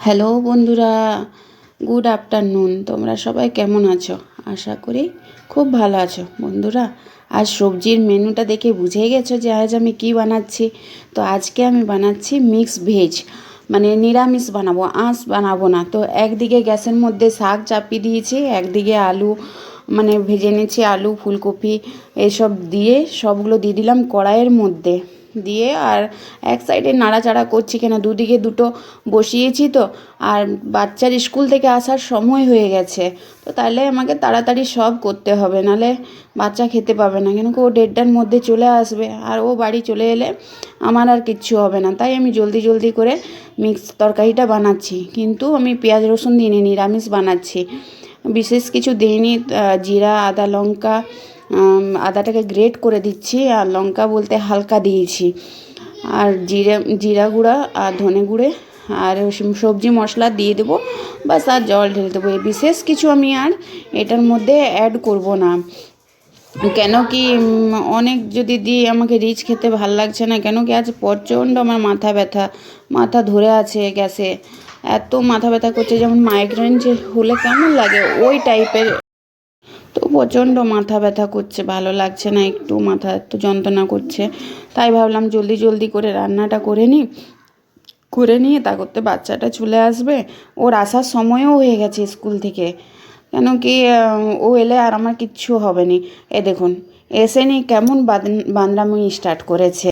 Hello বন্ধুরা, good afternoon. তোমরা সবাই কেমন আছো? আশা করি খুব ভালো আছো। বন্ধুরা, আজ সবজির মেনুটা দেখে বুঝেই গেছো যে আজ আমি কি বানাচ্ছি। তো আজকে আমি বানাচ্ছি মিক্স ভেজ, মানে নিরামিষ বানাবো, আঁশ বানাবো না। তো একদিকে গ্যাসের মধ্যে শাক চাপিয়ে দিয়েছি, একদিকে আলু মানে ভেজে নিয়েছি, আলু ফুলকপি এসব দিয়ে সবগুলো দিয়ে দিলাম কড়াইয়ের মধ্যে দিয়ে, আর এক সাইডে নাড়াচাড়া করছি, কেন দুদিকে দুটো বসিয়েছি তো। আর বাচ্চার স্কুল থেকে আসার সময় হয়ে গেছে, তো তাহলে আমাকে তাড়াতাড়ি সব করতে হবে, নাহলে বাচ্চা খেতে পাবে না, কেন কি ও 1:30টার মধ্যে চলে আসবে, আর ও বাড়ি চলে এলে আমার আর কিচ্ছু হবে না। তাই আমি জলদি জলদি করে মিক্স তরকারিটা বানাচ্ছি, কিন্তু আমি পেঁয়াজ রসুন দিইনি, নিরামিষ বানাচ্ছি, বিশেষ কিছু দিইনি। জিরা আদা লঙ্কা, আদাটাকে গ্রেট করে দিচ্ছি, আর লঙ্কা বলতে হালকা দিয়েছি, আর জিরা গুঁড়া আর ধনে গুঁড়ে আর সবজি মশলা দিয়ে দেবো, বাস, আর জল ঢেলে দেবো। বিশেষ কিছু আমি আর এটার মধ্যে অ্যাড করব না, কেন কি অনেক যদি দিই আমাকে রিচ খেতে ভাল লাগছে না, কেন কি আজ প্রচণ্ড আমার মাথা ব্যথা, মাথা ধরে আছে গ্যাসে, এত মাথা ব্যথা করছে, যেমন মাইগ্রেন যে হলে কেমন লাগে ওই টাইপের। তো প্রচণ্ড মাথা ব্যথা করছে, ভালো লাগছে না, একটু মাথা একটু যন্ত্রণা করছে। তাই ভাবলাম জলদি জলদি করে রান্নাটা করে নিয়ে তা করতে বাচ্চাটা চলে আসবে, ওর আসার সময়ও হয়ে গেছে স্কুল থেকে, কেন কি ও এলে আর আমার কিচ্ছু হবে না। এ দেখুন, এসে নি কেমন বান্দরামি স্টার্ট করেছে।